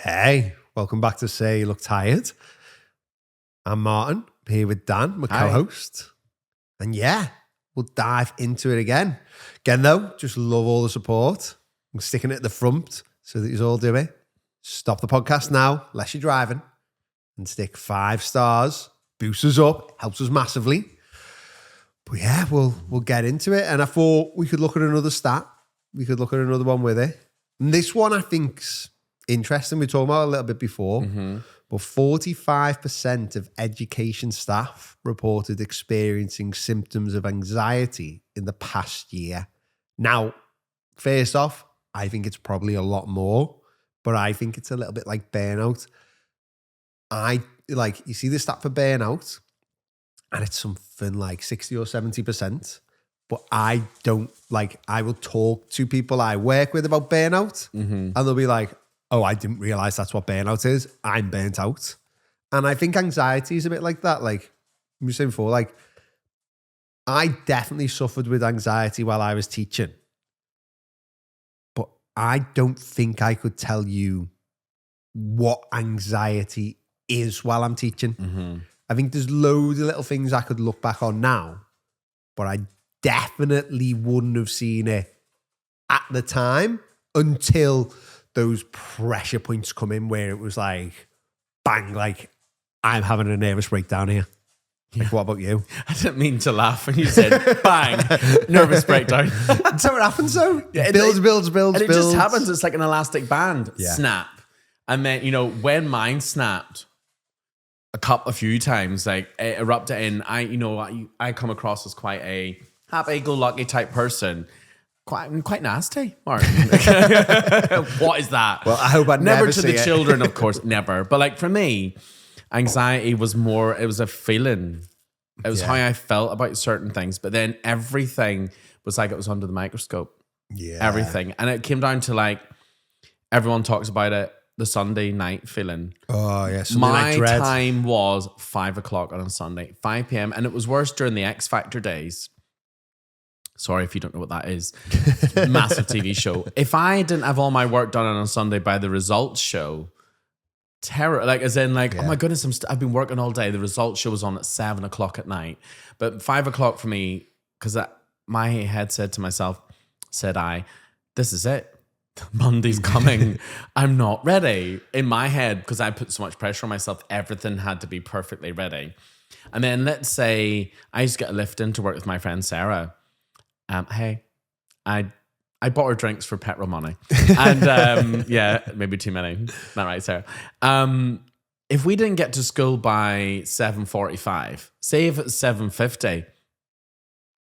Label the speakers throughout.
Speaker 1: Hey, welcome back to Say You Look Tired. I'm Martin, here with Dan, my
Speaker 2: Hi.
Speaker 1: co-host. And yeah, we'll dive into it again. Again though, just love all the support. I'm sticking it at the front so that you all do it. Stop the podcast now, unless you're driving, and stick 5 stars. Boosts us up, helps us massively. But yeah, we'll get into it. And I thought we could look at another stat. We could look at another one with it. And this one I think's interesting. We talked about it a little bit before, but 45% of education staff reported experiencing symptoms of anxiety in the past year. Now, first off, I think it's probably a lot more, but I think it's a little bit like burnout. You see the stat for burnout, and it's something like 60 or 70%. But I will talk to people I work with about burnout, and they'll be like, oh, I didn't realize that's what burnout is. I'm burnt out. And I think anxiety is a bit like that. Like you were saying before, like I definitely suffered with anxiety while I was teaching. But I don't think I could tell you what anxiety is while I'm teaching. I think there's loads of little things I could look back on now, but I definitely wouldn't have seen it at the time until those pressure points come in where it was like, bang, like I'm having a nervous breakdown here. Like, what about you?
Speaker 2: I didn't mean to laugh when you said bang, nervous breakdown.
Speaker 1: That's how it happens though.
Speaker 2: Yeah,
Speaker 1: builds.
Speaker 2: And it just happens. It's like an elastic band.
Speaker 1: Yeah.
Speaker 2: Snap. And then, when mine snapped a few times, like it erupted in, I come across as quite a happy-go-lucky type person. Quite nasty, Martin. What is that?
Speaker 1: Well, I hope I never
Speaker 2: to
Speaker 1: see
Speaker 2: the
Speaker 1: it.
Speaker 2: children, of course, never. But like for me, anxiety was more, it was a feeling. It was how I felt about certain things. But then everything was like it was under the microscope.
Speaker 1: Yeah.
Speaker 2: Everything. And it came down to like, everyone talks about it, the Sunday night feeling.
Speaker 1: Oh, yeah.
Speaker 2: My time was 5 o'clock on a Sunday, 5 p.m. And it was worse during the X Factor days. Sorry if you don't know what that is. Massive TV show. If I didn't have all my work done on a Sunday by the results show, terror, like as in like, oh my goodness, I've been working all day. The results show was on at 7 o'clock at night. But 5 o'clock for me, because my head said to myself, this is it. Monday's coming. I'm not ready. In my head, because I put so much pressure on myself, everything had to be perfectly ready. And then let's say I used to get a lift in to work with my friend Sarah. Hey, I bought her drinks for petrol money. And maybe too many. Not right, Sarah. If we didn't get to school by 7:45, say if it's 7:50,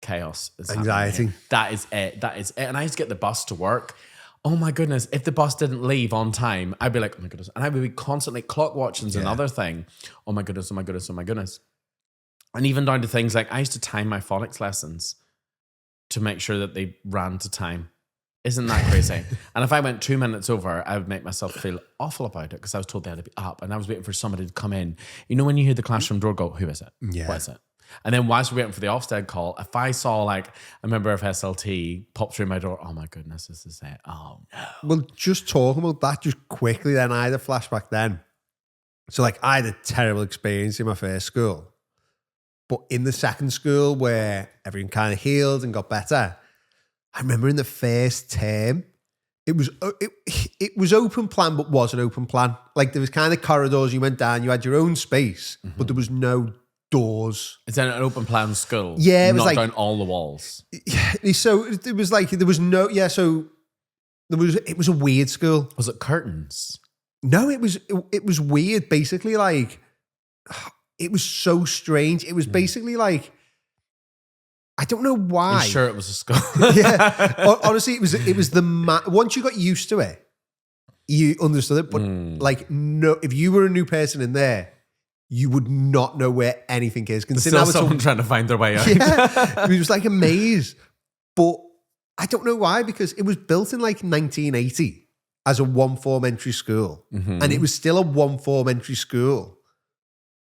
Speaker 2: chaos is
Speaker 1: Anxiety.
Speaker 2: That is it. And I used to get the bus to work. Oh my goodness, if the bus didn't leave on time, I'd be like, oh my goodness. And I would be constantly, clock watching's another thing. Oh my goodness, oh my goodness, oh my goodness. And even down to things like I used to time my phonics lessons to make sure that they ran to time. Isn't that crazy? And if I went 2 minutes over, I would make myself feel awful about it because I was told they had to be up and I was waiting for somebody to come in. You know when you hear the classroom door go, who is it?
Speaker 1: Yeah.
Speaker 2: What is it? And then whilst we're waiting for the Ofsted call, if I saw like a member of SLT pop through my door, oh my goodness, this is it. Oh no.
Speaker 1: Well, just talking about that just quickly then, I had a flashback then. So like I had a terrible experience in my first school. But in the second school where everything kind of healed and got better, I remember in the first term, it was open plan, but wasn't open plan. Like there was kind of corridors you went down, you had your own space, but there was no doors.
Speaker 2: Is that an open plan school?
Speaker 1: Yeah, it was
Speaker 2: knock
Speaker 1: like
Speaker 2: down all the walls.
Speaker 1: So it was like there was no so it was a weird school.
Speaker 2: Was it curtains?
Speaker 1: No, it was weird. Basically, like it was so strange. It was basically like I don't know why.
Speaker 2: I'm sure it was a school.
Speaker 1: Yeah, honestly, it was once you got used to it, you understood it. But like, no, if you were a new person in there, you would not know where anything is.
Speaker 2: There's still someone trying to find their way out.
Speaker 1: Yeah, it was like a maze. But I don't know why, because it was built in like 1980 as a one-form entry school. And it was still a one-form entry school.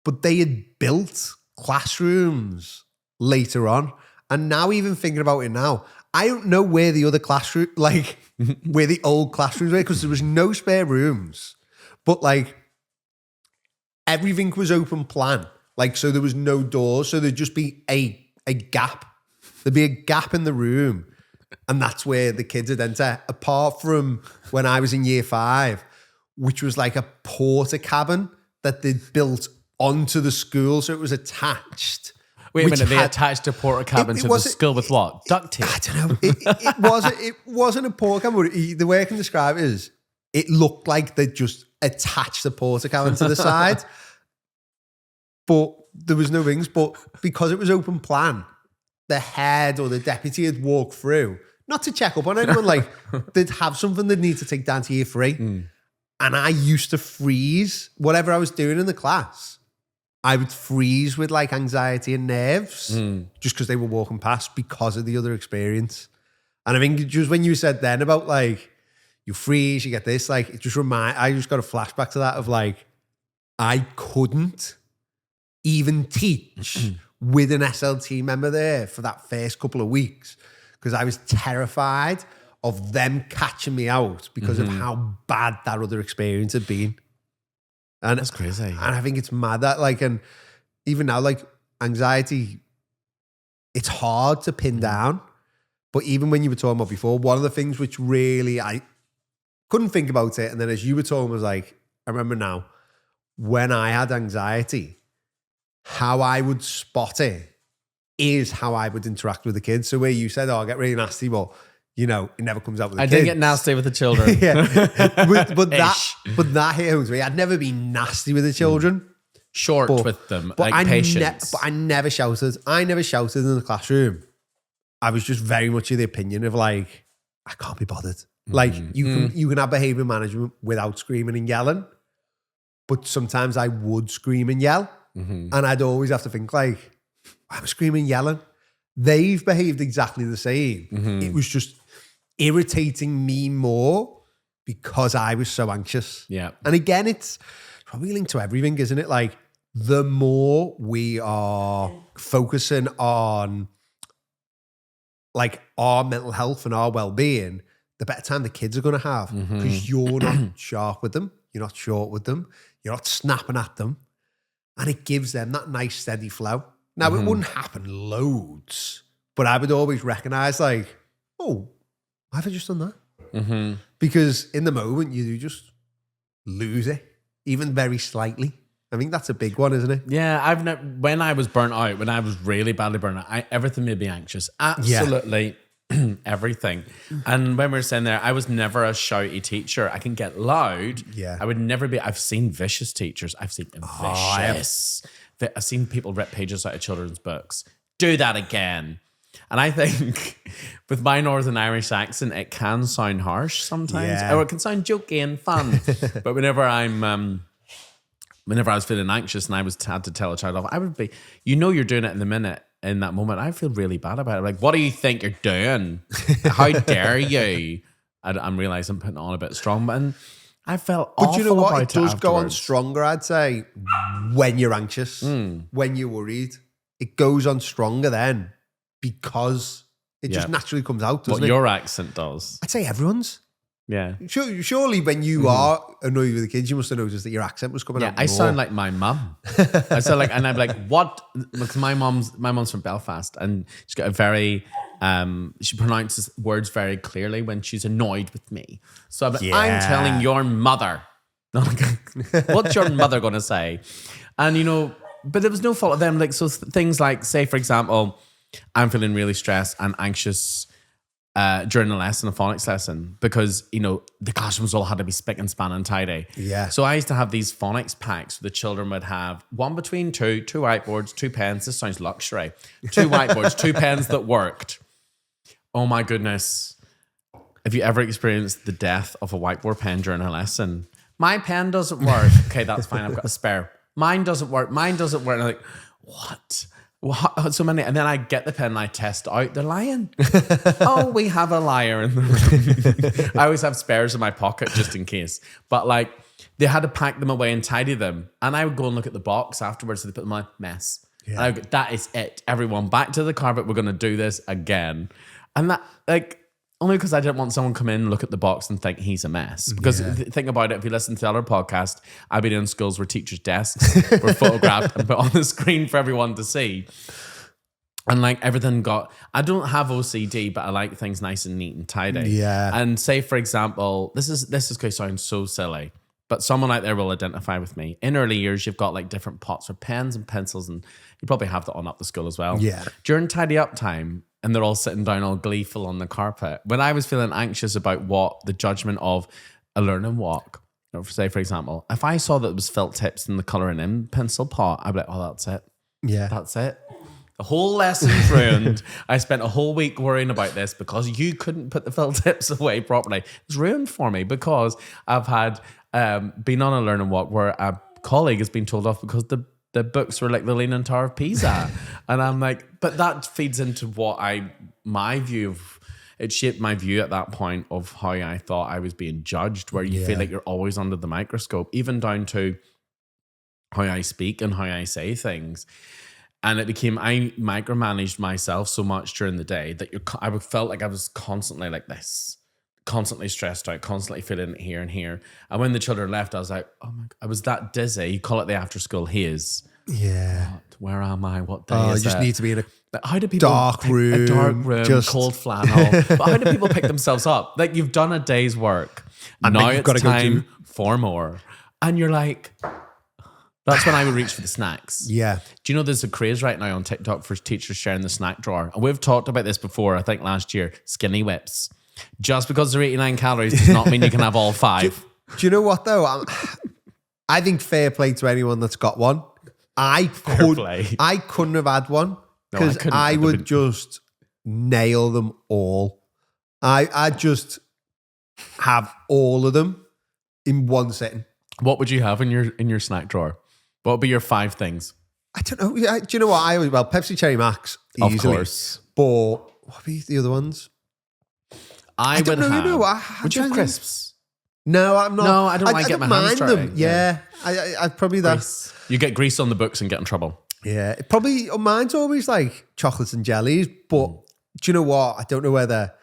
Speaker 1: But they had built classrooms later on. And now even thinking about it now, I don't know where the other classroom, like where the old classrooms were, because there was no spare rooms. But like everything was open plan. Like, so there was no doors. So there'd just be a gap. There'd be a gap in the room. And that's where the kids would enter. Apart from when I was in year 5, which was like a porter cabin that they'd built onto the school. So it was attached.
Speaker 2: Wait a minute, they attached a porter cabin to the school with what? Duct tape?
Speaker 1: I don't know. It wasn't a porter cabin. The way I can describe it is it looked like they just attached the porter cabin to the side. But there was no wings. But because it was open plan, the head or the deputy had walked through, not to check up on anyone, like they'd have something they'd need to take down to year 3. And I used to freeze whatever I was doing in the class. I would freeze with like anxiety and nerves just because they were walking past because of the other experience. And I think just when you said then about like, you freeze, you get this, like it just I just got a flashback to that of like, I couldn't even teach with an SLT member there for that first couple of weeks because I was terrified of them catching me out because of how bad that other experience had been. And
Speaker 2: that's crazy.
Speaker 1: And I think it's mad that like, and even now, like anxiety, it's hard to pin down. But even when you were talking about before, one of the things which really, I couldn't think about it. And then as you were talking was like, I remember now, when I had anxiety, how I would spot it is how I would interact with the kids. So where you said, oh, I get really nasty, but you know, it never comes out with the kids.
Speaker 2: I didn't get nasty with the children.
Speaker 1: but that hit home to me. I'd never been nasty with the children.
Speaker 2: Short with them,
Speaker 1: but
Speaker 2: like patience.
Speaker 1: But I never shouted. I never shouted in the classroom. I was just very much of the opinion of like, I can't be bothered. Like you can have behavior management without screaming and yelling. But sometimes I would scream and yell. And I'd always have to think like, I'm screaming and yelling. They've behaved exactly the same. It was just irritating me more because I was so anxious.
Speaker 2: Yeah.
Speaker 1: And again, it's probably linked to everything, isn't it? Like the more we are focusing on like our mental health and our well-being, the better time the kids are going to have because you're not sharp with them. You're not short with them. You're not snapping at them. And it gives them that nice steady flow. Now, it wouldn't happen loads, but I would always recognize like, oh, why have I just done that? Because in the moment, you do just lose it, even very slightly. I think that's a big one, isn't it?
Speaker 2: Yeah, when I was burnt out, when I was really badly burnt out, everything made me anxious. Absolutely everything. And when we were saying there, I was never a shouty teacher. I can get loud.
Speaker 1: Yeah.
Speaker 2: I would never be. I've seen vicious teachers. I've seen vicious. I've seen people rip pages out of children's books. Do that again. And I think with my Northern Irish accent, it can sound harsh sometimes. Or it can sound jokey and fun. But whenever I was feeling anxious and I had to tell a child off, I would be, you're doing it in the minute, in that moment. I feel really bad about it. Like, what do you think you're doing? How dare you? I'm realizing I'm putting it on a bit strong, and I felt awful.
Speaker 1: But you know what?
Speaker 2: About
Speaker 1: it does go on
Speaker 2: afterwards.
Speaker 1: stronger, I'd say, when you're anxious, when you're worried. It goes on stronger then because it just naturally comes out, doesn't
Speaker 2: what
Speaker 1: it?
Speaker 2: your accent does.
Speaker 1: I'd say everyone's.
Speaker 2: Yeah.
Speaker 1: Surely when you are annoyed with the kids, you must have noticed that your accent was coming out more.
Speaker 2: I sound like my mum. I sound like, and I'm like, what? Because my mom's from Belfast, and she's got a very, she pronounces words very clearly when she's annoyed with me. So I'm like, I'm telling your mother. What's your mother going to say? And but there was no fault of them. Like, so things like, say, for example, I'm feeling really stressed and anxious during a lesson, a phonics lesson, because, the classrooms all had to be spick and span and tidy.
Speaker 1: Yeah.
Speaker 2: So I used to have these phonics packs where the children would have one between two whiteboards, 2 pens. This sounds luxury. 2 whiteboards, 2 pens that worked. Oh my goodness. Have you ever experienced the death of a whiteboard pen during a lesson? My pen doesn't work. Okay, that's fine. I've got a spare. Mine doesn't work. And I'm like, what? So many. And then I get the pen and I test out. They're lying. Oh, we have a liar in the room. I always have spares in my pocket just in case. But like, they had to pack them away and tidy them. And I would go and look at the box afterwards. So they put them on mess. Yeah. And I would go, that is it. Everyone back to the carpet. We're going to do this again. And that, like, Only because I didn't want someone to come in, look at the box and think he's a mess. Because think about it, if you listen to the other podcast, I've been in schools where teachers' desks were photographed and put on the screen for everyone to see. And like everything I don't have OCD, but I like things nice and neat and tidy.
Speaker 1: Yeah.
Speaker 2: And say, for example, this is going to sound so silly, but someone out there will identify with me. In early years, you've got like different pots for pens and pencils, and you probably have that on up the school as well.
Speaker 1: Yeah.
Speaker 2: During tidy up time, and they're all sitting down all gleeful on the carpet. When I was feeling anxious about what the judgment of a learning walk, or say, for example, if I saw that it was felt tips in the colouring in pencil pot, I'd be like, oh, that's it.
Speaker 1: Yeah.
Speaker 2: That's it. The whole lesson's ruined. I spent a whole week worrying about this because you couldn't put the felt tips away properly. It's ruined for me because I've had been on a learning walk where a colleague has been told off because the books were like the Leaning Tower of Pisa. And I'm like, but that feeds into my view of, it shaped my view at that point of how I thought I was being judged, where you feel like you're always under the microscope, even down to how I speak and how I say things. And it became, I micromanaged myself so much during the day that I felt like I was constantly like this, constantly stressed out, constantly feeling it here and here. And when the children left, I was like, oh my God, I was that dizzy. You call it the after school haze.
Speaker 1: Yeah.
Speaker 2: Where am I? What day is
Speaker 1: I just
Speaker 2: it?
Speaker 1: need to be in
Speaker 2: how do people
Speaker 1: dark room,
Speaker 2: a dark room, cold flannel? But how do people pick themselves up? Like, you've done a day's work, and now it's time for more. And you're like, that's when I would reach for the snacks.
Speaker 1: Yeah.
Speaker 2: Do you know there's a craze right now on TikTok for teachers sharing the snack drawer? And we've talked about this before, I think last year, skinny whips. Just because they're 89 calories does not mean you can have all 5.
Speaker 1: Do you know what though? I think fair play to anyone that's got one. I couldn't have had one because I would just nail them all. I'd just have all of them in one sitting.
Speaker 2: What would you have in your snack drawer? What would be your 5 things?
Speaker 1: I don't know. Do you know what? Pepsi Cherry Max, easily.
Speaker 2: Of course.
Speaker 1: But what would be the other ones?
Speaker 2: I would have.
Speaker 1: You know,
Speaker 2: would you have crisps?
Speaker 1: No, I'm not.
Speaker 2: No, I don't like getting my hands dirty.
Speaker 1: Yeah. I'd probably
Speaker 2: grease. You get grease on the books and get in trouble.
Speaker 1: Yeah. Mine's always like chocolates and jellies. But do you know what? I don't know whether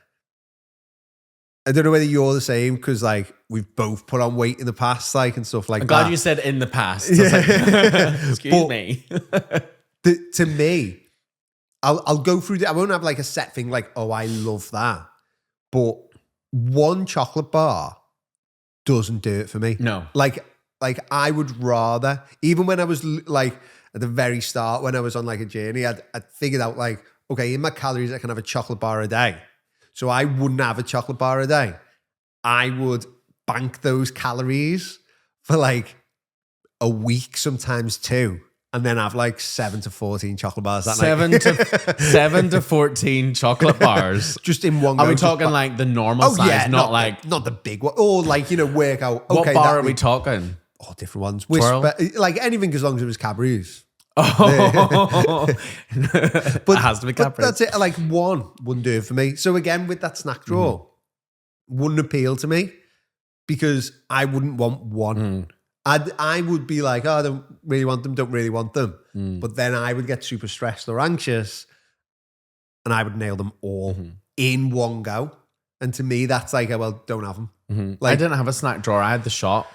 Speaker 1: you're the same because like we've both put on weight in the past, like and stuff like that.
Speaker 2: I'm glad you said in the past. Like, excuse me.
Speaker 1: To me, I'll go through. I won't have like a set thing like, oh, I love that. But one chocolate bar doesn't do it for me.
Speaker 2: No.
Speaker 1: Like I would rather, even when I was like at the very start, when I was on like a journey, I'd figured out like, okay, in my calories, I can have a chocolate bar a day. So I wouldn't have a chocolate bar a day. I would bank those calories for like a week, sometimes 2. And then have like 7 to 14 chocolate bars that night.
Speaker 2: 7 to 14 chocolate bars.
Speaker 1: Just in one go.
Speaker 2: Are we talking like the normal size?
Speaker 1: Yeah,
Speaker 2: not like...
Speaker 1: Not the big one. Or like, work out.
Speaker 2: What bar are we talking?
Speaker 1: Oh, different ones. Whisper, like anything as long as it was Cadbury's.
Speaker 2: Oh. But it has to be Cadbury's.
Speaker 1: That's it. Like one wouldn't do it for me. So again, with that snack drawer, wouldn't appeal to me because I wouldn't want one. I would be like, oh, I don't really want them. But then I would get super stressed or anxious and I would nail them all in one go. And to me, that's like, oh, well, don't have them. Like,
Speaker 2: I didn't have a snack drawer. I had the shop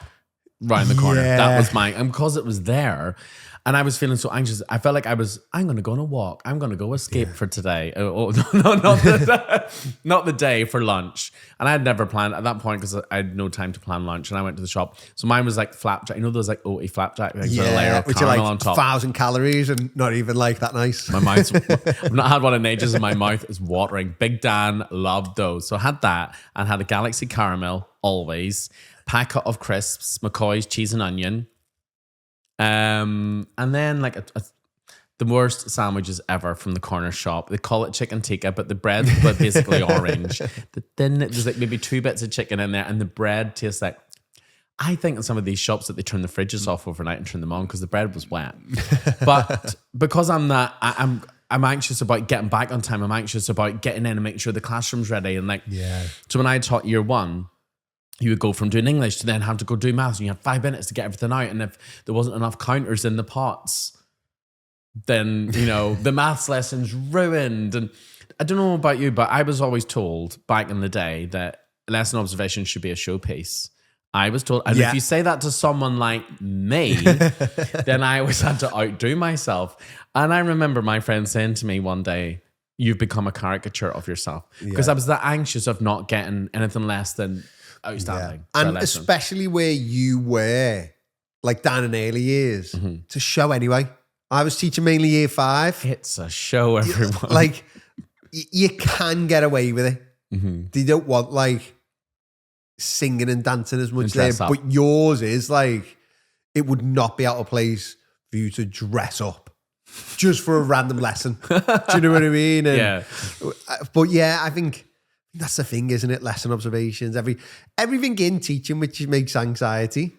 Speaker 2: round the corner.
Speaker 1: Yeah.
Speaker 2: That was mine. And because it was there and I was feeling so anxious, I felt like I'm going to go on a walk. I'm going to go escape for today. Oh, no, not the day for lunch. And I had never planned at that point because I had no time to plan lunch and I went to the shop. So mine was like flapjack. You know those like oaty flapjack things with a layer of caramel
Speaker 1: like
Speaker 2: on top.
Speaker 1: 1,000 calories and not even like that nice.
Speaker 2: My mouth's, I've not had one in ages and my mouth is watering. Big Dan loved those. So I had that and had a Galaxy caramel always. Packet of crisps, McCoy's cheese and onion. And then like the worst sandwiches ever from the corner shop. They call it chicken tikka, but the bread was basically orange. Then there's like maybe 2 bits of chicken in there and the bread tastes like, I think in some of these shops that they turn the fridges off overnight and turn them on because the bread was wet. But because I'm anxious about getting back on time. I'm anxious about getting in and making sure the classroom's ready. And like, so when I taught year 1, you would go from doing English to then have to go do maths and you had 5 minutes to get everything out. And if there wasn't enough counters in the pots, then, the maths lesson's ruined. And I don't know about you, but I was always told back in the day that lesson observation should be a showpiece. I was told, and if you say that to someone like me, then I always had to outdo myself. And I remember my friend saying to me one day, "You've become a caricature of yourself," because I was that anxious of not getting anything less than outstanding.
Speaker 1: And especially where you were, like down in early years, to show anyway. I was teaching mainly year 5.
Speaker 2: It's a show, everyone.
Speaker 1: Like, you can get away with it. They don't want like singing and dancing as much there, but yours is like, it would not be out of place for you to dress up just for a random lesson. Do you know what I mean? And, but yeah, I think that's the thing, isn't it? Lesson observations, everything in teaching which makes anxiety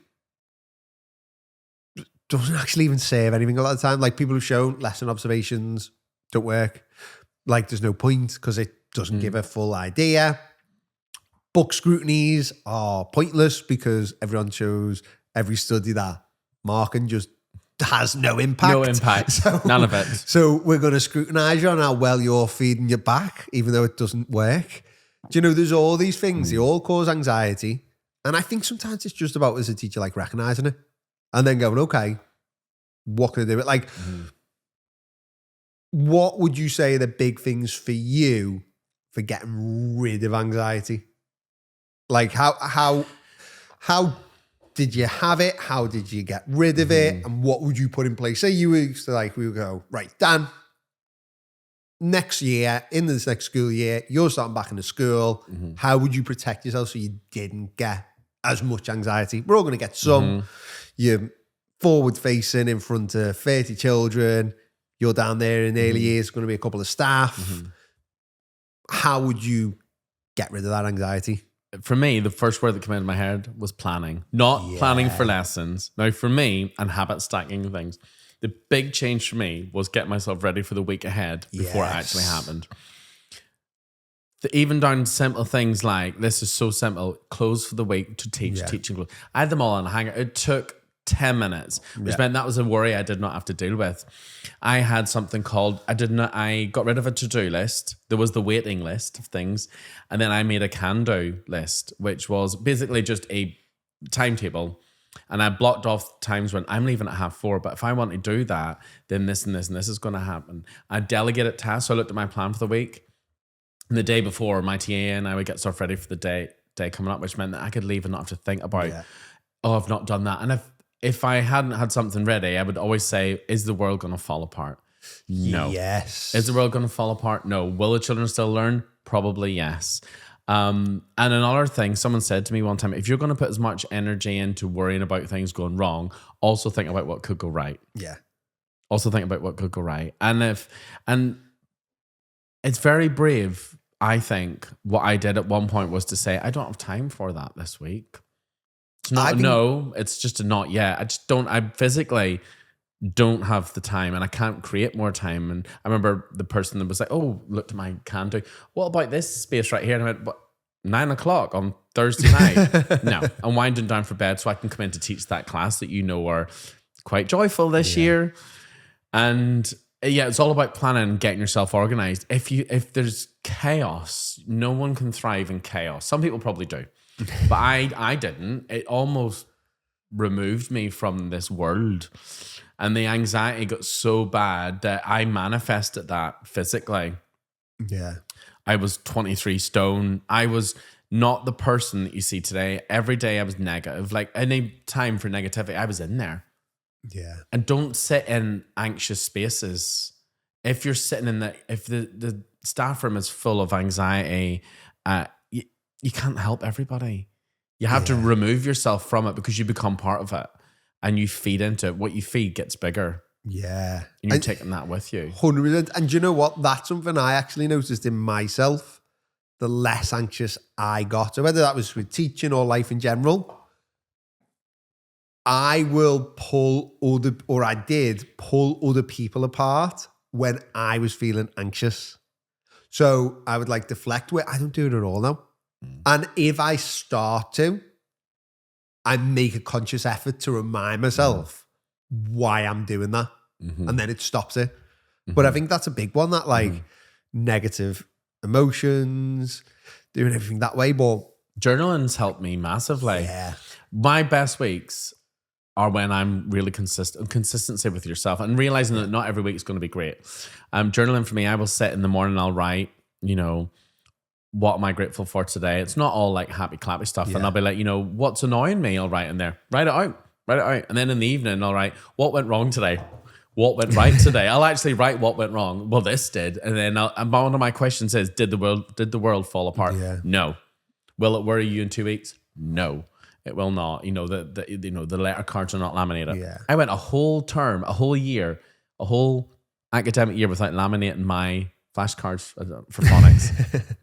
Speaker 1: doesn't actually even serve anything a lot of the time. Like, people have shown lesson observations don't work. Like, there's no point because it doesn't give a full idea. Book scrutinies are pointless because everyone shows every study that marking just has no impact.
Speaker 2: No impact. None of it.
Speaker 1: So we're going to scrutinize you on how well you're feeding your back, even though it doesn't work. Do you know, there's all these things, they all cause anxiety. And I think sometimes it's just about, as a teacher, like recognizing it and then going, okay, what can I do? Like, what would you say are the big things for you for getting rid of anxiety? Like, how did you have it? How did you get rid of it? And what would you put in place? Say you were to, like, we would go, right, Dan, next year, in this next school year, you're starting back in the school. How would you protect yourself so you didn't get as much anxiety? We're all going to get some. You're forward facing in front of 30 children. You're down there in early years, going to be a couple of staff. How would you get rid of that anxiety?
Speaker 2: For me, the first word that came into my head was planning. Not planning for lessons. Now, for me, and habit stacking things, the big change for me was get myself ready for the week ahead before it actually happened. Even down to simple things like, this is so simple, clothes for the week to teach, teaching clothes. I had them all on a hanger. It took 10 minutes, which meant that was a worry I did not have to deal with. I had something called, I got rid of a to-do list. There was the waiting list of things. And then I made a can-do list, which was basically just a timetable. And I blocked off times when I'm leaving at 4:30, but if I want to do that, then this and this and this is going to happen. I delegated tasks. So I looked at my plan for the week. And the day before, my TA and I would get stuff ready for the day coming up, which meant that I could leave and not have to think about, oh, I've not done that. And if I hadn't had something ready, I would always say, is the world going to fall apart? No.
Speaker 1: Yes.
Speaker 2: Is the world going to fall apart? No. Will the children still learn? Probably yes. And another thing, someone said to me one time, if you're going to put as much energy into worrying about things going wrong, also think about what could go right.
Speaker 1: Yeah.
Speaker 2: Also think about what could go right. And it's very brave, I think. What I did at one point was to say, I don't have time for that this week. It's not no, it's just a not yet. I physically don't have the time and I can't create more time. And I remember the person that was like, oh, looked at my can-do. What about this space right here? And I went, what? 9:00 on Thursday night? No, I'm winding down for bed so I can come in to teach that class that are quite joyful this year. And it's all about planning and getting yourself organized. If there's chaos, no one can thrive in chaos. Some people probably do. But I didn't. It almost removed me from this world. And the anxiety got so bad that I manifested that physically.
Speaker 1: Yeah.
Speaker 2: I was 23 stone. I was not the person that you see today. Every day I was negative. Like, any time for negativity, I was in there.
Speaker 1: Yeah. And
Speaker 2: don't sit in anxious spaces. If you're sitting if the staff room is full of anxiety, you can't help everybody. You have to remove yourself from it because you become part of it and you feed into it. What you feed gets bigger.
Speaker 1: Yeah.
Speaker 2: And you're taking that with you.
Speaker 1: 100%. And do you know what? That's something I actually noticed in myself. The less anxious I got, so whether that was with teaching or life in general, I will I did pull other people apart when I was feeling anxious. So I would like deflect where I don't do it at all now. And if I start to, I make a conscious effort to remind myself why I'm doing that. And then it stops it. But I think that's a big one, that negative emotions, doing everything that way. But
Speaker 2: Journaling's helped me massively.
Speaker 1: yeah,
Speaker 2: My best weeks are when I'm really consistency with yourself and realizing that not every week is going to be great. Journaling for me, I will sit in the morning, I'll write, what am I grateful for today? It's not all like happy clappy stuff.
Speaker 1: Yeah.
Speaker 2: And I'll be like, what's annoying me? I'll write in there, write it out. And then in the evening, I'll write, what went wrong today? What went right today? I'll actually write what went wrong. Well, this did. And then one of my questions is, did the world fall apart?
Speaker 1: Yeah.
Speaker 2: No. Will it worry you in 2 weeks? No. It will not. The letter cards are not laminated.
Speaker 1: Yeah.
Speaker 2: I went a whole term, a whole year, a whole academic year without laminating my flashcards for phonics.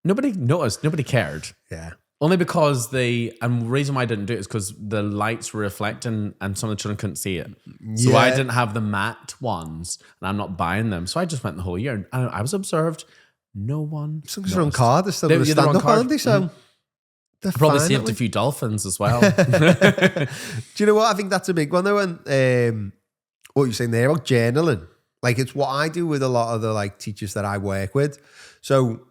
Speaker 2: Nobody noticed. Nobody cared.
Speaker 1: Yeah.
Speaker 2: Only because the reason why I didn't do it is because the lights were reflecting and some of the children couldn't see it. So
Speaker 1: Yeah.
Speaker 2: I didn't have the matte ones and I'm not buying them. So I just went the whole year and I was observed. No one.
Speaker 1: Some of the wrong card. They're still
Speaker 2: They're
Speaker 1: going to
Speaker 2: the wrong
Speaker 1: stand up,
Speaker 2: card.
Speaker 1: aren't they? So they're
Speaker 2: Probably
Speaker 1: fine,
Speaker 2: saved
Speaker 1: aren't
Speaker 2: a
Speaker 1: they?
Speaker 2: few dolphins as well.
Speaker 1: Do you know what? I think that's a big one though. And what you're saying there about journaling, like it's what I do with a lot of the like teachers that I work with. So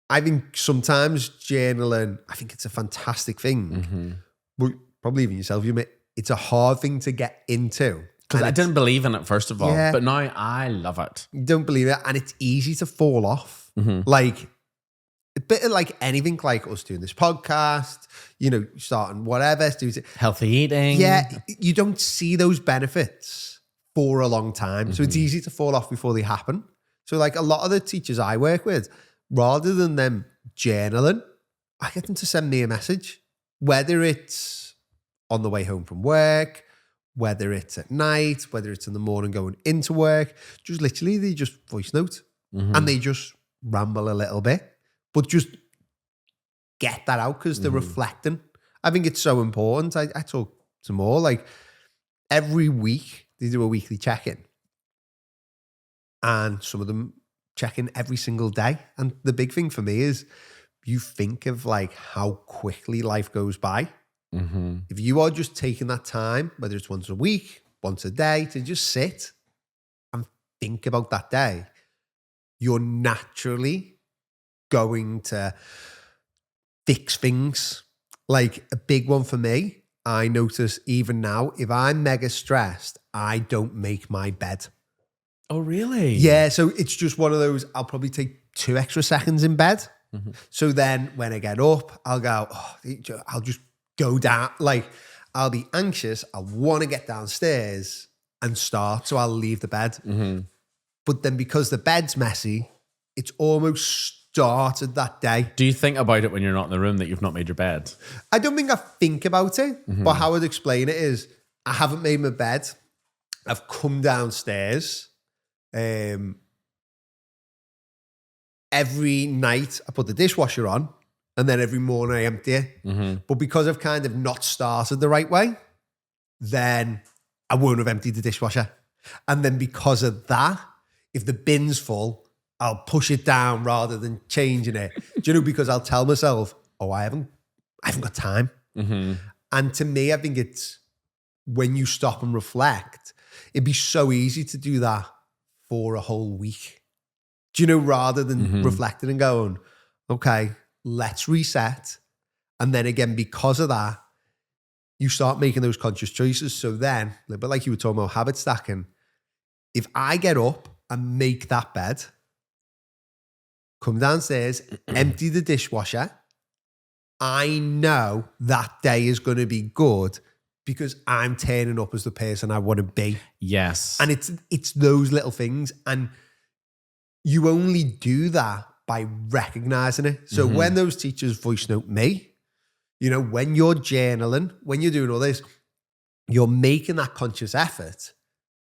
Speaker 1: I think sometimes journaling, I think it's a fantastic thing. But probably even yourself, you admit it's a hard thing to get into.
Speaker 2: Because
Speaker 1: And
Speaker 2: I didn't believe in it, first of all.
Speaker 1: Yeah.
Speaker 2: But now I love it.
Speaker 1: you don't believe it, and it's easy to fall off. Like a bit of like anything, like us doing this podcast, starting whatever.
Speaker 2: Healthy eating.
Speaker 1: Yeah, you don't see those benefits for a long time. So it's easy to fall off before they happen. So like a lot of the teachers I work with, rather than them journaling, I get them to send me a message, whether it's on the way home from work, whether it's at night, whether it's in the morning going into work, just literally they just voice note and they just ramble a little bit, but just get that out because they're reflecting. I think it's so important. I talk to them all, like every week they do a weekly check-in and some of them check in every single day. And the big thing for me is you think of like how quickly life goes by. If you are just taking that time, whether it's once a week, once a day, to just sit and think about that day, you're naturally going to fix things. Like a big one for me, I notice even now, if I'm mega stressed, I don't make my bed.
Speaker 2: Oh, really?
Speaker 1: Yeah, so it's just one of those, I'll probably take 2 extra seconds in bed. So then when I get up, I'll go, I'll just go down. Like I'll be anxious. I want to get downstairs and start. So I'll leave the bed. But then because the bed's messy, it's almost started that day.
Speaker 2: Do you think about it when you're not in the room that you've not made your bed?
Speaker 1: I don't think I think about it, but how I'd explain it is I haven't made my bed. I've come downstairs. Every night I put the dishwasher on and then every morning I empty it. But because I've kind of not started the right way, then I won't have emptied the dishwasher. And then because of that, if the bin's full, I'll push it down rather than changing it. Do you know, because I'll tell myself, I haven't got time. And to me, I think it's when you stop and reflect, it'd be so easy to do that for a whole week. Do you know, rather than reflecting and going, okay, let's reset. And then again, because of that, you start making those conscious choices. So then, a little bit like you were talking about habit stacking, if I get up and make that bed, come downstairs, empty the dishwasher, I know that day is going to be good because I'm turning up as the person I want to be.
Speaker 2: Yes.
Speaker 1: And it's those little things. And you only do that by recognizing it. So when those teachers voice note me, when you're journaling, when you're doing all this, you're making that conscious effort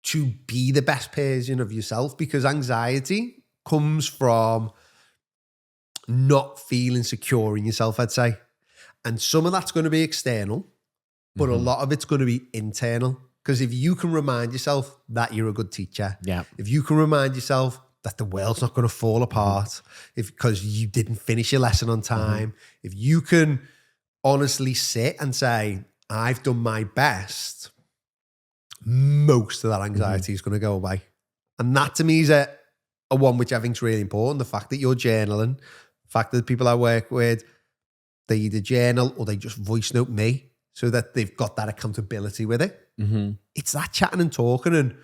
Speaker 1: to be the best version of yourself, because anxiety comes from not feeling secure in yourself, I'd say. And some of that's going to be external, but a lot of it's going to be internal. Because if you can remind yourself that you're a good teacher, if you can remind yourself that the world's not going to fall apart because you didn't finish your lesson on time, if you can honestly sit and say, I've done my best, most of that anxiety is going to go away. And that to me is are one which I think is really important. The fact that you're journaling, the fact that the people I work with, they either journal or they just voice note me so that they've got that accountability with it.
Speaker 2: Mm-hmm.
Speaker 1: It's that chatting and talking and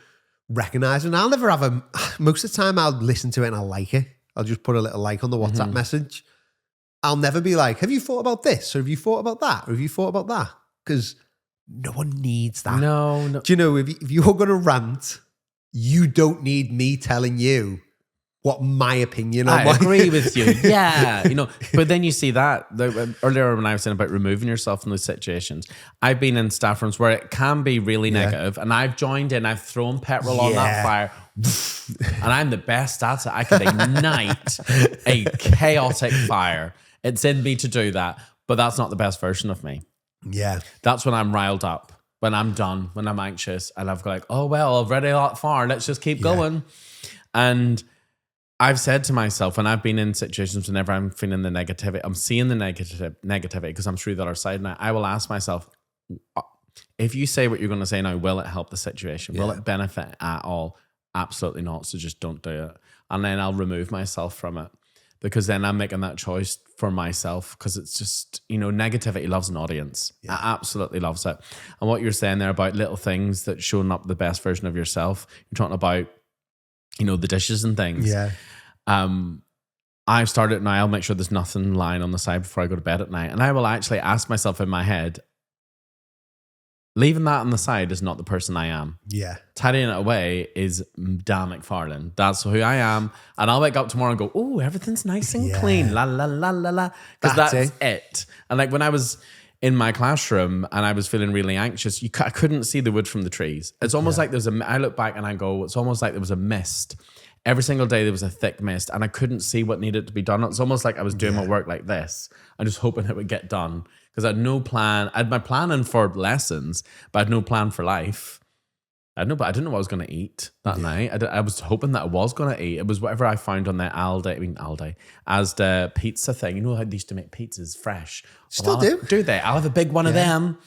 Speaker 1: recognizing. I'll never have most of the time I'll listen to it and I'll like it. I'll just put a little like on the WhatsApp message. I'll never be like, have you thought about this? Or have you thought about that? Or have you thought about that? Because no one needs that.
Speaker 2: No.
Speaker 1: Do you know, if you're going to rant, you don't need me telling you what my opinion on
Speaker 2: I agree with you. Yeah. But then you see that earlier when I was saying about removing yourself from those situations, I've been in staff rooms where it can be really negative, and I've joined in, I've thrown petrol on that fire, and I'm the best at it. I can ignite a chaotic fire. It's in me to do that, but that's not the best version of me.
Speaker 1: Yeah.
Speaker 2: That's when I'm riled up, when I'm done, when I'm anxious, and I've got like, oh, well, I've read it a lot far. Let's just keep going. And I've said to myself, when I've been in situations whenever I'm feeling the negativity, I'm seeing the negativity because I'm through the other side now, I will ask myself, if you say what you're going to say now, will it help the situation? Will it benefit at all? Absolutely not. So just don't do it. And then I'll remove myself from it, because then I'm making that choice for myself, because it's just, negativity loves an audience. It absolutely loves it. And what you're saying there about little things that showing up the best version of yourself, you're talking about, the dishes and things.
Speaker 1: Yeah.
Speaker 2: I've started now, I'll make sure there's nothing lying on the side before I go to bed at night. And I will actually ask myself in my head, leaving that on the side is not the person I am. Yeah. Tidying it away is Dan McFarlane. That's who I am. And I'll wake up tomorrow and go, oh, everything's nice and clean. La, la, la, la, la. Because that's it. And like when I was in my classroom and I was feeling really anxious, I couldn't see the wood from the trees. It's almost like I look back and I go, it's almost like there was a mist. Every single day there was a thick mist and I couldn't see what needed to be done. It's almost like I was doing my work like this. I'm just hoping it would get done, because I had no plan. I had my planning for lessons, but I had no plan for life. I didn't know what I was going to eat that night. I was hoping that I was going to eat. It was whatever I found on the Aldi, as the pizza thing. You know how they used to make pizzas fresh?
Speaker 1: Still do.
Speaker 2: Do they? I'll have a big one of them.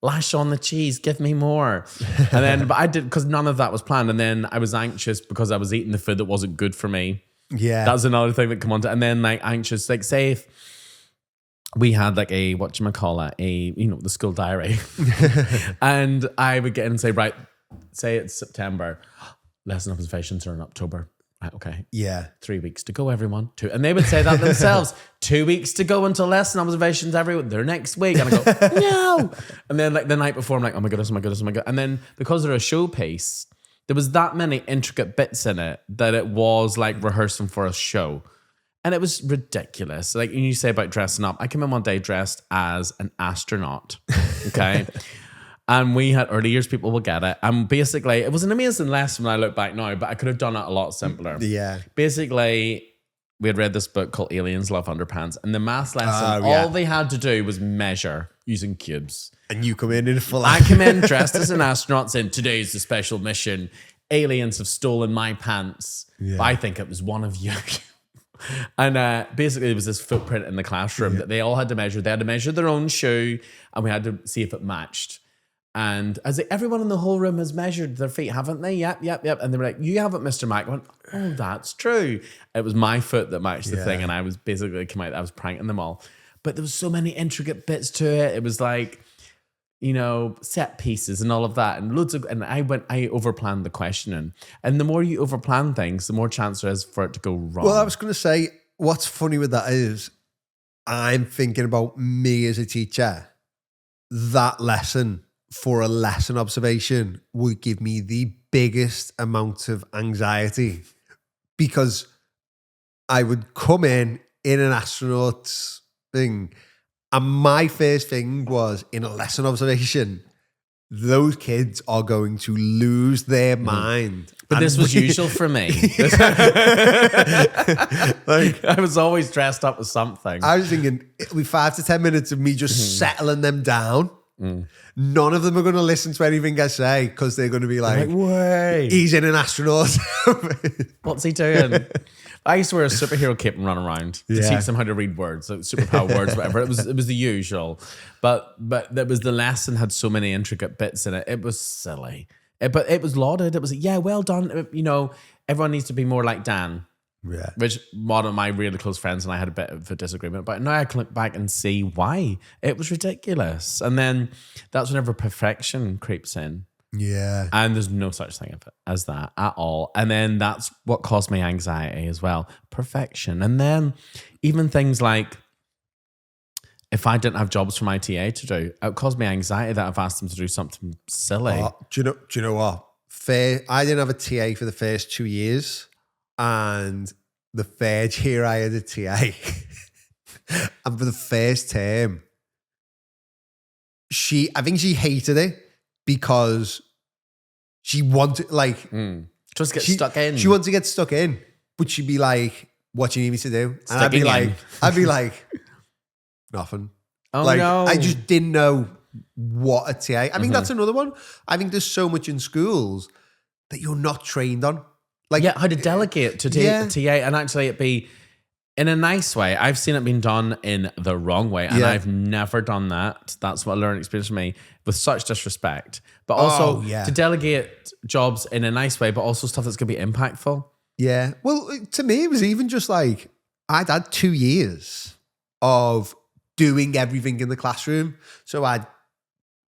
Speaker 2: Lash on the cheese, give me more. And then, but I did, because none of that was planned. And then I was anxious because I was eating the food that wasn't good for me. Yeah. That's another thing that come on to. And then like anxious, like say if we had like a, the school diary. And I would get in and say, right, say it's September, lesson observations are in October. Right, okay. Yeah. 3 weeks to go, everyone. And they would say that themselves. 2 weeks to go until lesson observations, everyone. They're next week. And I go, no. And then like the night before, I'm like, oh my goodness, oh my goodness, oh my god. And then because they're a showpiece, there was that many intricate bits in it that it was like rehearsing for a show. And it was ridiculous. Like you say about dressing up, I came in one day dressed as an astronaut. Okay. And we had early years people will get it. And basically, it was an amazing lesson when I look back now, but I could have done it a lot simpler. Yeah. Basically, we had read this book called Aliens Love Underpants. And the maths lesson, all they had to do was measure using cubes. And you come in full. I come in dressed as an astronaut saying, today's the special mission. Aliens have stolen my pants. Yeah. But I think it was one of you. And basically there was this footprint in the classroom that they all had to measure. They had to measure their own shoe and we had to see if it matched. And as everyone in the whole room has measured their feet, haven't they? Yep. And they were like, you haven't, Mr. Mac. I went, oh, that's true. It was my foot that matched the thing. And I was basically I was pranking them all. But there was so many intricate bits to it. It was like, set pieces and all of that. And I overplanned the questioning. And the more you overplan things, the more chance there is for it to go wrong. Well,
Speaker 1: I was going to say, what's funny with that is I'm thinking about me as a teacher. That lesson for a lesson observation would give me the biggest amount of anxiety, because I would come in an astronaut thing, and my first thing was, in a lesson observation, those kids are going to lose their mind.
Speaker 2: But this was usual for me. I was always dressed up as something.
Speaker 1: I was thinking, it'll be 5 to 10 minutes of me just settling them down. None of them are going to listen to anything I say, because they're going to be like, wait, he's in an astronaut.
Speaker 2: What's he doing? I used to wear a superhero cape and run around to teach them how to read words, like superpower words, whatever. It was the usual, but that was the lesson had so many intricate bits in it. It was silly, but it was lauded. It was well done. everyone needs to be more like Dan.
Speaker 1: Yeah.
Speaker 2: Which one of my really close friends and I had a bit of a disagreement about. Now I can look back and see why. It was ridiculous. And then that's whenever perfection creeps in.
Speaker 1: Yeah.
Speaker 2: And there's no such thing as that at all. And then that's what caused me anxiety as well. Perfection. And then even things like, if I didn't have jobs for my TA to do, it caused me anxiety that I've asked them to do something silly.
Speaker 1: Do you know what? I didn't have a TA for the first 2 years. And the third year I had a TA. And for the first term, I think she hated it because she wanted, like...
Speaker 2: Just get stuck in.
Speaker 1: She wanted to get stuck in. But she'd be like, what do you need me to do? And I'd be like, nothing.
Speaker 2: Oh,
Speaker 1: like,
Speaker 2: no.
Speaker 1: I just didn't know what a TA... I think that's another one. I think there's so much in schools that you're not trained on. Like,
Speaker 2: how to delegate to TA and actually it be in a nice way. I've seen it being done in the wrong way and I've never done that. That's what a learning experience for me, with such disrespect. But also to delegate jobs in a nice way, but also stuff that's going to be impactful. Yeah.
Speaker 1: Well, to me, it was even just like, I'd had 2 years of doing everything in the classroom. So I'd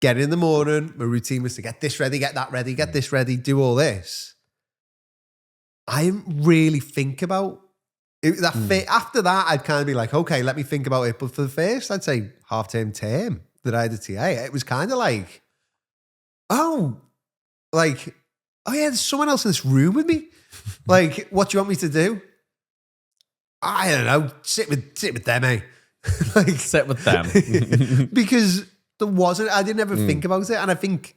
Speaker 1: get in the morning, my routine was to get this ready, get that ready, get this ready, do all this. I didn't really think about it. After that, I'd kind of be like, okay, let me think about it. But for the first, I'd say half-term term that I had a TA, it was kind of like, oh yeah, there's someone else in this room with me. Like, what do you want me to do? I don't know. Sit with them, eh? Like,
Speaker 2: sit with them.
Speaker 1: Because I didn't ever think about it. And I think,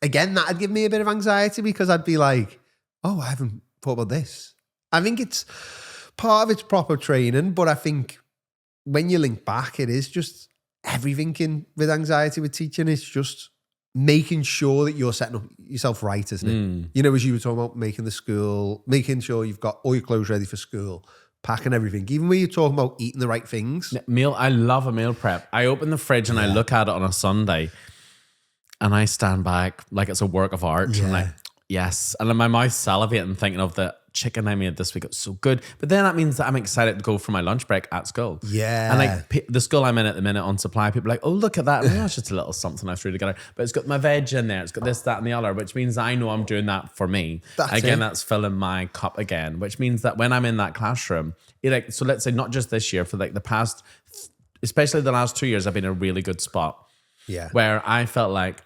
Speaker 1: again, that'd give me a bit of anxiety because I'd be like, oh, I haven't thought about this. I think it's part of it's proper training, but I think when you link back, it is just everything with anxiety with teaching is just making sure that you're setting up yourself right, isn't it? You know, as you were talking about making sure you've got all your clothes ready for school, packing everything. Even when you're talking about eating the right things.
Speaker 2: I love a meal prep. I open the fridge and I look at it on a Sunday and I stand back like it's a work of art. And like, yes. And then my mouth's salivating thinking of the chicken I made this week. It's so good. But then that means that I'm excited to go for my lunch break at school.
Speaker 1: Yeah.
Speaker 2: And like the school I'm in at the minute on supply, people are like, oh, look at that. And it's just a little something I threw together. But it's got my veg in there. It's got this, that, and the other, which means I know I'm doing that for me. That's filling my cup again, which means that when I'm in that classroom, so let's say not just this year, for like the past, especially the last 2 years, I've been in a really good spot.
Speaker 1: Yeah.
Speaker 2: Where I felt like,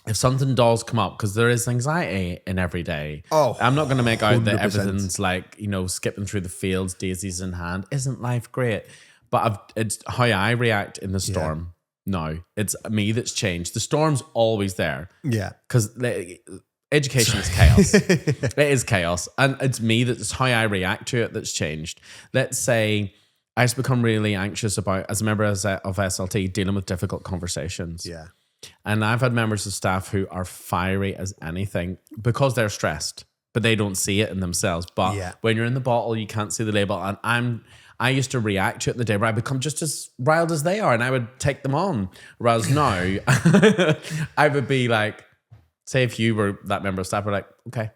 Speaker 2: if something does come up, because there is anxiety in every day. I'm not going to make out 100%. That everything's like, skipping through the fields, daisies in hand. Isn't life great? But it's how I react in the storm. No, it's me that's changed. The storm's always there.
Speaker 1: Yeah.
Speaker 2: Because education is chaos. It is chaos. And it's me that's how I react to it that's changed. Let's say I just become really anxious about, as a member of SLT, dealing with difficult conversations.
Speaker 1: Yeah.
Speaker 2: And I've had members of staff who are fiery as anything because they're stressed, but they don't see it in themselves. But when you're in the bottle, you can't see the label. And I used to react to it in the day where I become just as riled as they are and I would take them on. Whereas now, I would be like, say if you were that member of staff, we're like, okay.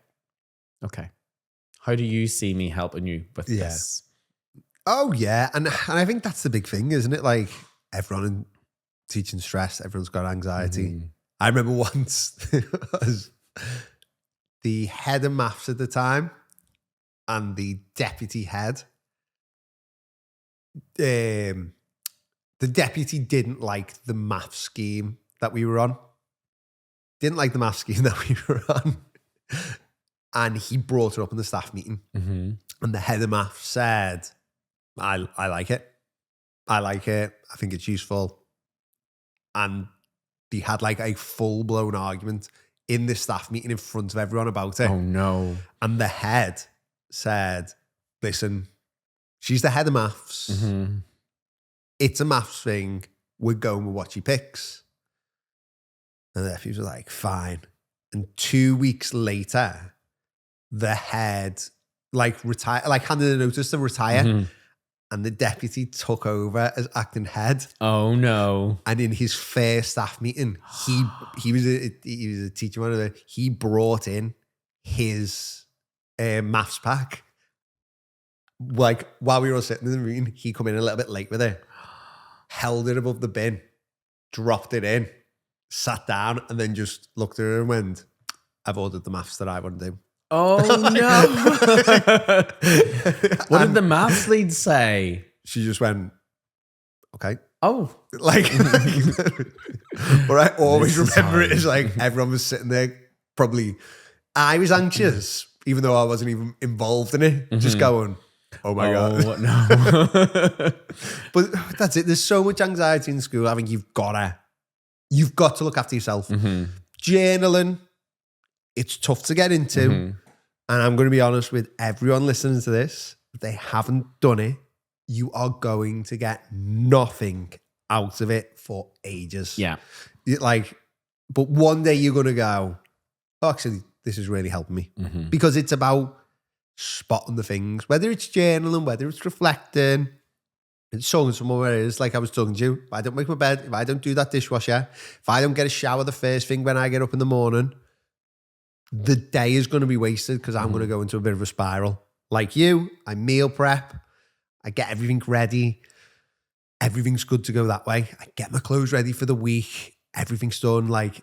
Speaker 2: How do you see me helping you with this?
Speaker 1: Oh, yeah. And I think that's the big thing, isn't it? Like everyone in teaching stress, everyone's got anxiety. I remember once as the head of maths at the time and the deputy head, the deputy didn't like the math scheme that we were on. Didn't like the math scheme that we were on. And he brought it up in the staff meeting. And the head of maths said, I like it. I like it. I think it's useful. And they had like a full-blown argument in the staff meeting in front of everyone about it.
Speaker 2: Oh, no.
Speaker 1: And the head said, listen, she's the head of maths. It's a maths thing. We're going with what she picks. And the nephews were like, fine. And 2 weeks later, the head handed a notice to retire. And the deputy took over as acting head.
Speaker 2: Oh no!
Speaker 1: And in his first staff meeting, he was a teacher manager. He brought in his maths pack. Like while we were all sitting in the room, he come in a little bit late with it, held it above the bin, dropped it in, sat down, and then just looked at her and went, "I've ordered the maths that I want to do."
Speaker 2: Oh no! What did the maths lead say?
Speaker 1: She just went, "Okay."
Speaker 2: Oh,
Speaker 1: Like, but I always remember it as like everyone was sitting there. Probably, I was anxious, even though I wasn't even involved in it. Just going, "Oh my god,
Speaker 2: no!"
Speaker 1: But that's it. There's so much anxiety in school. I think you've got to look after yourself. Journaling, it's tough to get into, and I'm going to be honest with everyone listening to this. If they haven't done it, you are going to get nothing out of it for ages.
Speaker 2: Yeah.
Speaker 1: But one day you're going to go, "Oh, actually, this is really helping me." Because it's about spotting the things, whether it's journaling, whether it's reflecting, it's talking to someone where it is, like I was talking to you. If I don't make my bed, if I don't do that dishwasher, if I don't get a shower the first thing when I get up in the morning, the day is going to be wasted because I'm going to go into a bit of a spiral. Like you, I meal prep. I get everything ready. Everything's good to go that way. I get my clothes ready for the week. Everything's done. Like,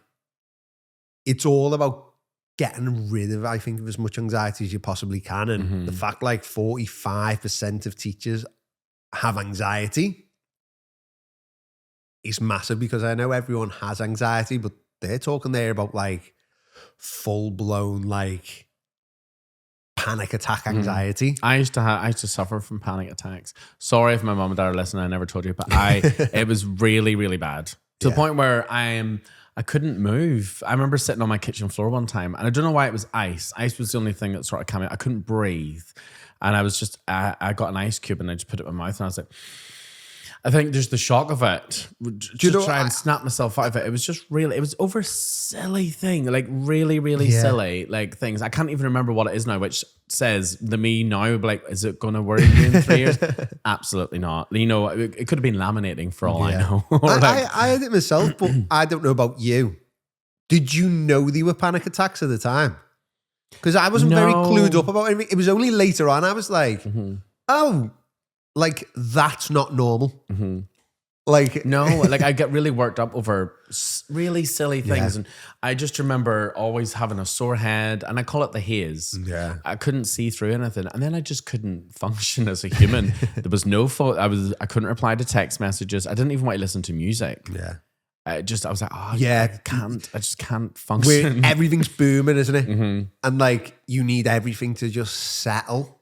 Speaker 1: it's all about getting rid of, I think, of as much anxiety as you possibly can. And the fact like 45% of teachers have anxiety is massive, because I know everyone has anxiety, but they're talking there about like full-blown like panic attack anxiety.
Speaker 2: I used to suffer from panic attacks. Sorry if my mom and dad are listening, I never told you, but it was really, really bad. To the point where I couldn't move. I remember sitting on my kitchen floor one time, and I don't know why it was ice. Ice was the only thing that sort of came out. I couldn't breathe. And I was just, I got an ice cube and I just put it in my mouth, and I was like, I think just the shock of it, to try and snap myself out of it. It was just really, it was over silly thing, like really, really silly, like things. I can't even remember what it is now, which says the me now would be like, is it going to worry you in 3 years? Absolutely not. You know, it could have been laminating for all I know.
Speaker 1: I had it myself, but I don't know about you. Did you know they were panic attacks at the time? Because I wasn't very clued up about it. It was only later on I was like, oh, like that's not normal. Like,
Speaker 2: no, like I get really worked up over really silly things. And I just remember always having a sore head, and I call it the haze.
Speaker 1: Yeah.
Speaker 2: I couldn't see through anything. And then I just couldn't function as a human. There was no fault. I couldn't reply to text messages. I didn't even want to listen to music.
Speaker 1: Yeah.
Speaker 2: I was like, I just can't function.
Speaker 1: Where everything's booming, isn't it? And like, you need everything to just settle.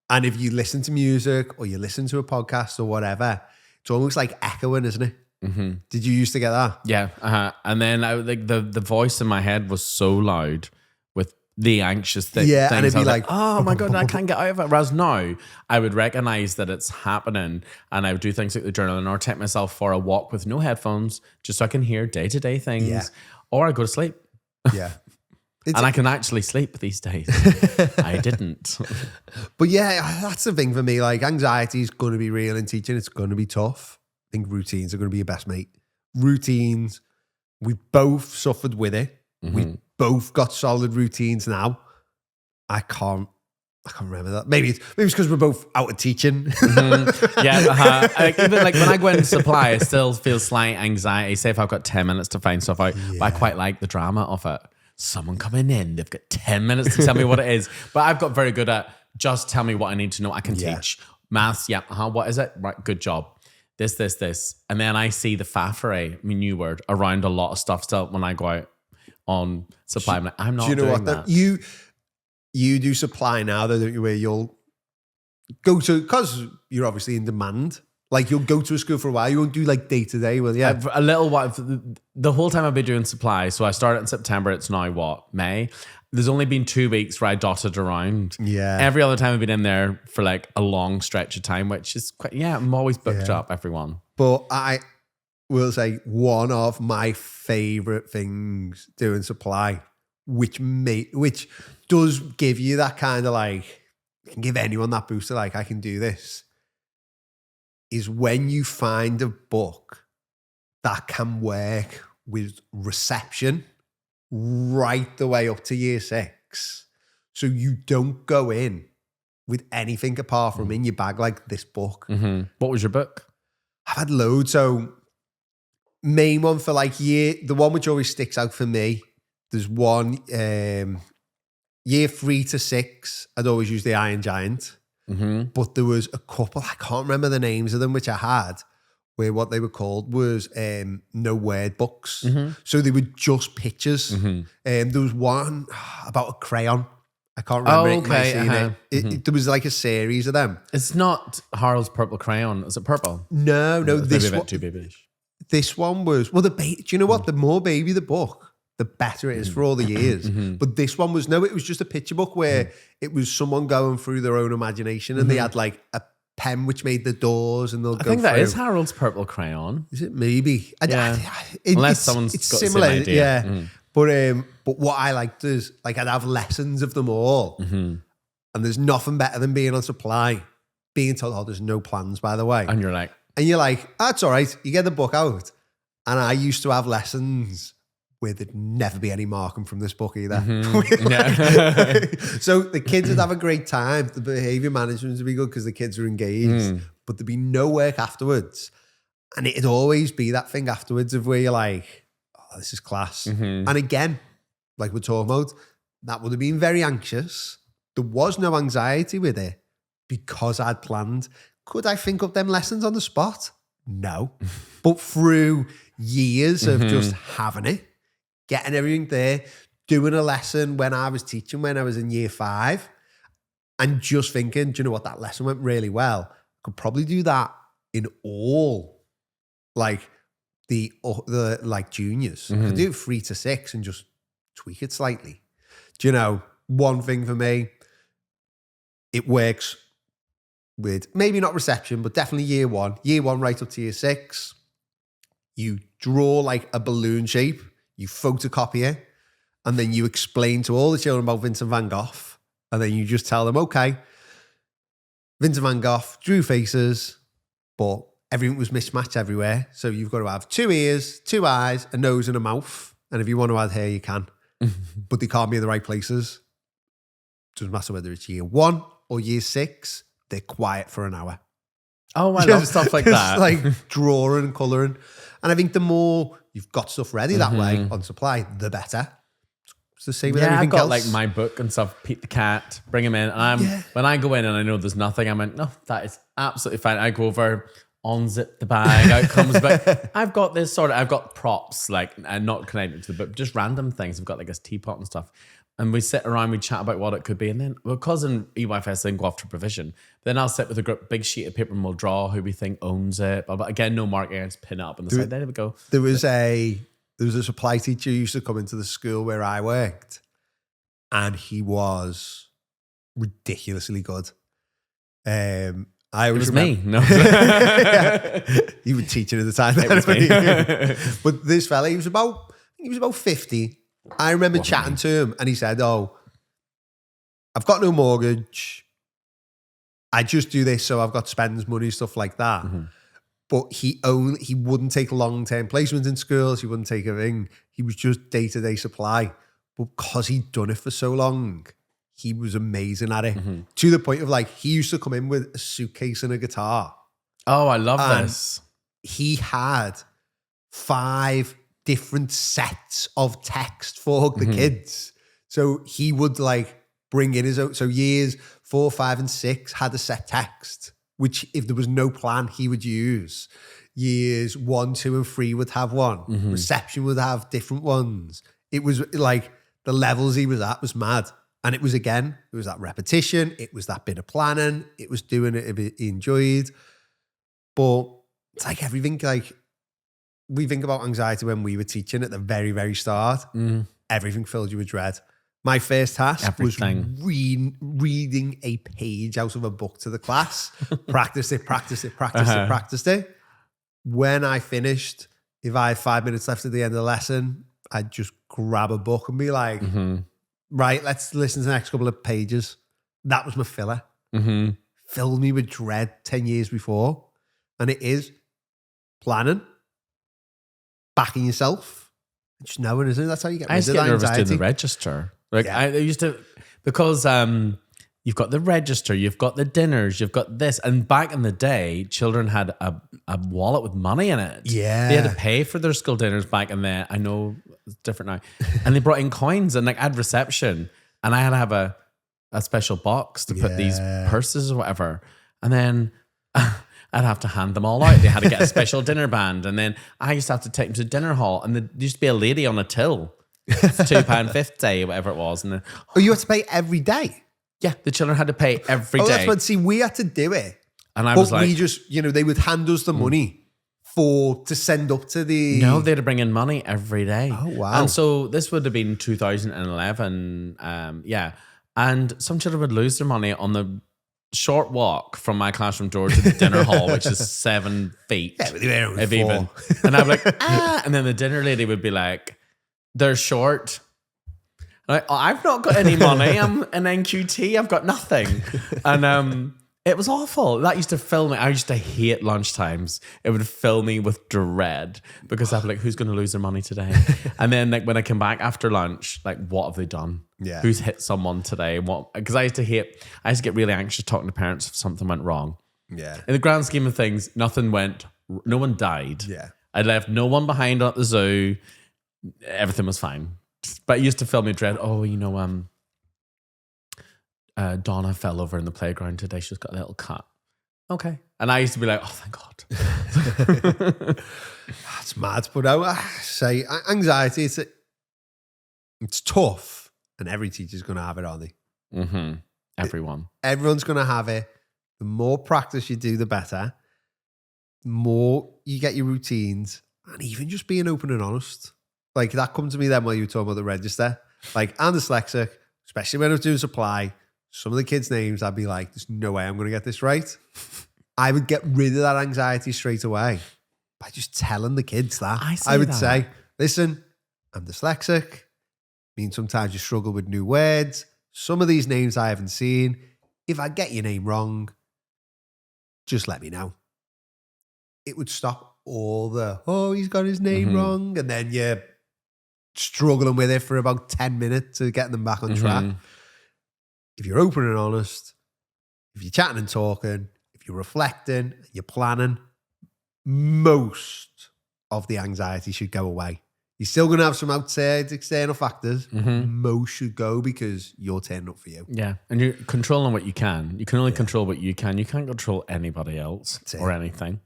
Speaker 1: And if you listen to music or you listen to a podcast or whatever, it's almost like echoing, isn't it? Did you used to get that?
Speaker 2: Yeah. And then the voice in my head was so loud with the anxious thing.
Speaker 1: Yeah,
Speaker 2: things.
Speaker 1: and it'd be like,
Speaker 2: oh my God, I can't get out of it. Whereas now I would recognize that it's happening, and I would do things like the journaling, or take myself for a walk with no headphones just so I can hear day-to-day things, or I go to sleep.
Speaker 1: Yeah.
Speaker 2: And I can actually sleep these days. I didn't.
Speaker 1: But yeah, that's the thing for me. Like, anxiety is going to be real in teaching. It's going to be tough. I think routines are going to be your best mate. Routines, we both suffered with it. We both got solid routines now. I can't remember that. Maybe it's because we're both out of teaching.
Speaker 2: Yeah. Even like when I go into supply, I still feel slight anxiety. Say if I've got 10 minutes to find stuff out, but I quite like the drama of it. Someone coming in, they've got 10 minutes to tell me what it is. But I've got very good at just tell me what I need to know. I can teach maths. Yeah. What is it? Right. Good job. This. And then I see the faffery, my new word, around a lot of stuff still when I go out on supply. I'm like, I'm not doing that. Do you know what?
Speaker 1: You do supply now, though, don't you? Where you'll go to, because you're obviously in demand. Like, you'll go to a school for a while. You won't do like day to day. Well, yeah,
Speaker 2: a little while. The whole time I've been doing supply. So I started in September. It's now what, May? There's only been 2 weeks where I dotted around.
Speaker 1: Yeah.
Speaker 2: Every other time I've been in there for like a long stretch of time, which is quite. Yeah, I'm always booked up. Everyone.
Speaker 1: But I will say one of my favorite things doing supply, which does give you that kind of like, can give anyone that booster. Like, I can do this. Is when you find a book that can work with reception right the way up to year 6. So you don't go in with anything apart from in your bag, like this book.
Speaker 2: What was your book?
Speaker 1: I've had loads. So main one for like the one which always sticks out for me, there's one, year 3 to 6, I'd always use the Iron Giant. But there was a couple, I can't remember the names of them, which I had, where what they were called was no word books. So they were just pictures. There was one about a crayon. I can't remember it. You might have seen it. There was like a series of them.
Speaker 2: It's not Harold's Purple Crayon. Is it purple?
Speaker 1: No.
Speaker 2: This one, too babyish.
Speaker 1: This one was, well, do you know what? The more baby the book, the better it is for all the years. But this one was, it was just a picture book where it was someone going through their own imagination and they had like a pen which made the doors and they'll go
Speaker 2: think that
Speaker 1: through.
Speaker 2: is Harold's Purple Crayon.
Speaker 1: Is it? Maybe.
Speaker 2: Unless someone's got
Speaker 1: similar,
Speaker 2: the same idea.
Speaker 1: But what I liked is like I'd have lessons of them all. And there's nothing better than being on supply, being told, oh, there's no plans, by the way.
Speaker 2: And you're like,
Speaker 1: that's all right. You get the book out. And I used to have lessons where there'd never be any marking from this book either. So the kids would have a great time. The behaviour management would be good because the kids were engaged, but there'd be no work afterwards. And it'd always be that thing afterwards of where you're like, oh, this is class. And again, like we're talking about, that would have been very anxious. There was no anxiety with it because I'd planned. Could I think up them lessons on the spot? No. But through years of just having it, getting everything there, doing a lesson when I was teaching, when I was in year 5, and just thinking, do you know what, that lesson went really well. I could probably do that in all, like the like juniors. I could do 3 to 6 and just tweak it slightly. Do you know, one thing for me, it works with maybe not reception, but definitely year 1 right up to year 6. You draw like a balloon shape, you photocopy it, and then you explain to all the children about Vincent van Gogh, and then you just tell them, okay, Vincent van Gogh drew faces, but everything was mismatched everywhere. So you've got to have 2 ears, 2 eyes, a nose and a mouth. And if you want to add hair, you can. But they can't be in the right places. Doesn't matter whether it's year 1 or year 6, they're quiet for an hour.
Speaker 2: Oh, I love stuff like that.
Speaker 1: Like drawing and colouring. And I think the more you've got stuff ready that way on supply, the better. It's the same with everything
Speaker 2: I've got
Speaker 1: else.
Speaker 2: like my book and stuff, Pete the Cat, bring him in. And when I go in and I know there's nothing, I'm like, no, that is absolutely fine. I go over, unzip the bag, out comes the bag. I've got I've got props, like, and not connected to the book, just random things. I've got like this teapot and stuff. And we sit around, we chat about what it could be. And then, because in EYFS they go off to provision, then I'll sit with a big sheet of paper and we'll draw who we think owns it. But again, no marking, just pin it up on the side. There we go.
Speaker 1: There was a supply teacher who used to come into the school where I worked, and he was ridiculously good. I always
Speaker 2: me. No.
Speaker 1: You were teaching at the time.
Speaker 2: It was me.
Speaker 1: But this fella, he was about 50. I remember chatting to him and he said, oh, I've got no mortgage. I just do this so I've got spends money, stuff like that. But he wouldn't take long-term placements in schools. He wouldn't take a thing. He was just day-to-day supply. But because he'd done it for so long, he was amazing at it. To the point of like, he used to come in with a suitcase and a guitar.
Speaker 2: Oh, I love this.
Speaker 1: He had 5 different sets of text for the kids. So he would like bring in his own. So years 4, 5, and 6 had a set text, which if there was no plan, he would use. Years 1, 2, and 3 would have one. Reception would have different ones. It was like the levels he was at was mad. And it was that repetition. It was that bit of planning. It was doing it a bit he enjoyed. But it's like everything, like, we think about anxiety when we were teaching at the very, very start. Everything filled you with dread. My first task was reading a page out of a book to the class. Practiced it. When I finished, if I had 5 minutes left at the end of the lesson, I'd just grab a book and be like, right, let's listen to the next couple of pages. That was my filler. Filled me with dread 10 years before. And it is planning, backing yourself, just knowing, isn't it? That's how you get rid of
Speaker 2: I used to get nervous
Speaker 1: anxiety.
Speaker 2: doing the register. Like I used to, because you've got the register, you've got the dinners, you've got this. And back in the day, children had a wallet with money in it.
Speaker 1: Yeah.
Speaker 2: They had to pay for their school dinners back in there. I know it's different now. And they brought in coins and like I had reception and I had to have a special box to put these purses or whatever. And then I'd have to hand them all out. They had to get a special dinner band. And then I used to have to take them to the dinner hall. And there used to be a lady on a till. £2.50, whatever it was. And then,
Speaker 1: you had to pay every day?
Speaker 2: yeah, the children had to pay every day.
Speaker 1: That's what, see, we had to do it.
Speaker 2: And I was like,
Speaker 1: we just, they would hand us the money to send up to the...
Speaker 2: No, they had to bring in money every day.
Speaker 1: Oh, wow.
Speaker 2: And so this would have been 2011. Yeah. And some children would lose their money on the short walk from my classroom door to the dinner hall, which is 7 feet.
Speaker 1: Yeah, but they were only
Speaker 2: if
Speaker 1: 4.
Speaker 2: even. And I'm like, And then the dinner lady would be like, they're short. Like, I've not got any money. I'm an NQT. I've got nothing. And it was awful. That used to fill me. I used to hate lunchtimes. It would fill me with dread because I'd be like, who's going to lose their money today? And then like when I come back after lunch, like what have they done?
Speaker 1: Yeah.
Speaker 2: Who's hit someone today? What? Because I used to get really anxious talking to parents if something went wrong.
Speaker 1: Yeah.
Speaker 2: In the grand scheme of things, no one died.
Speaker 1: Yeah.
Speaker 2: I left no one behind at the zoo. Everything was fine. But it used to fill me with dread. Oh, Donna fell over in the playground today. She's got a little cut. Okay. And I used to be like, oh, thank God.
Speaker 1: That's mad. But I say anxiety, it's tough. And every teacher's going to have it, aren't they?
Speaker 2: Mm-hmm. Everyone.
Speaker 1: Everyone's going to have it. The more practice you do, the better. The more you get your routines. And even just being open and honest. Like that come to me then while you were talking about the register. Like I'm dyslexic, especially when I was doing supply. Some of the kids' names, I'd be like, there's no way I'm going to get this right. I would get rid of that anxiety straight away by just telling the kids that. I would say, listen, I'm dyslexic. Means sometimes you struggle with new words. Some of these names I haven't seen. If I get your name wrong, just let me know. It would stop all he's got his name wrong. And then you're struggling with it for about 10 minutes to get them back on track. If you're open and honest, if you're chatting and talking, if you're reflecting, you're planning, most of the anxiety should go away. You're still going to have some outside external factors. Most should go because you're turning up for you.
Speaker 2: Yeah. And you're controlling what you can. You can only control what you can. You can't control anybody else or anything.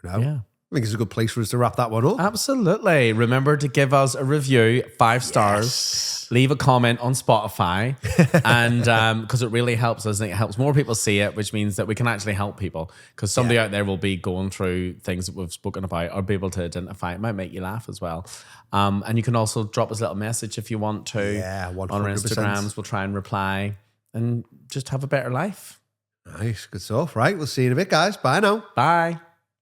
Speaker 1: But no. Yeah. I think it's a good place for us to wrap that one up.
Speaker 2: Absolutely. Remember to give us a review, 5 stars.
Speaker 1: Yes.
Speaker 2: Leave a comment on Spotify. And because it really helps us. And it helps more people see it, which means that we can actually help people. Because somebody out there will be going through things that we've spoken about or be able to identify. It might make you laugh as well. And you can also drop us a little message if you want to.
Speaker 1: Yeah, 100%.
Speaker 2: On our Instagrams. We'll try and reply. And just have a better life.
Speaker 1: Nice. Good stuff. Right. We'll see you in a bit, guys. Bye now.
Speaker 2: Bye.